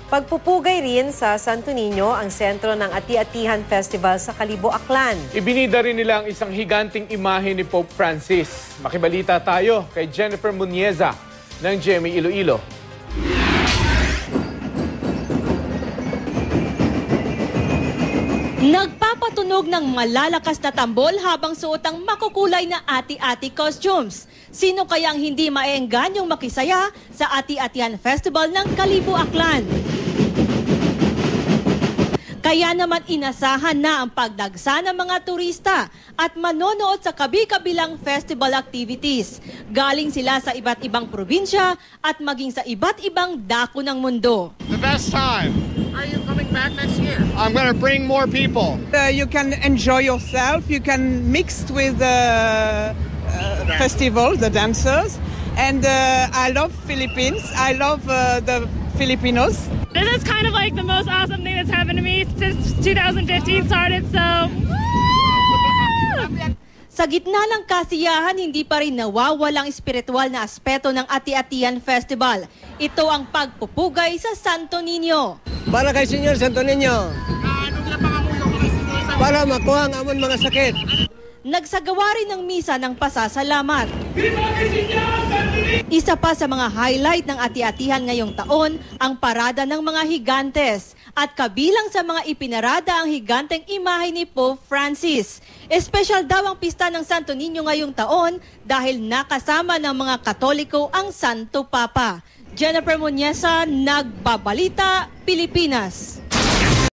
Pagpupugay rin sa Santo Niño ang sentro ng Ati-Atihan Festival sa Kalibo, Aklan. Ibinida rin nila ang isang higanting imahe ni Pope Francis. Makibalita tayo kay Jennifer Munieza ng GMA Iloilo. Nagpapatunog ng malalakas na tambol habang suot ang makukulay na ati-ati costumes. Sino kayang hindi maeenganyong makisaya sa Ati-Atihan Festival ng Kalibo, Aklan? Kaya naman inasahan na ang pagdagsa ng mga turista at manonood sa kabi-kabilang festival activities. Galing sila sa iba't ibang probinsya at maging sa iba't ibang dako ng mundo. The best time. Are you coming back next year? I'm going to bring more people. You can enjoy yourself. You can mix with the festival, the dancers. And I love Philippines. I love the Filipinos. This is kind of like the most awesome thing that's happened to me since 2015 started, so... Sa gitna ng kasiyahan, hindi pa rin nawawalang espiritual na aspeto ng Ati-Atihan Festival. Ito ang pagpupugay sa Santo Niño. Para kay Senyor Santo Niño. Para makuha ang amon mga sakit. Nagsagawa rin ng misa ng pasasalamat. Isa pa sa mga highlight ng Ati-Atihan ngayong taon, ang parada ng mga higantes. At kabilang sa mga ipinarada ang higanteng imahe ni Pope Francis. Espesyal daw ang pista ng Santo Niño ngayong taon dahil nakasama ng mga Katoliko ang Santo Papa. Jennifer Munieza, Nagbabalita, Pilipinas.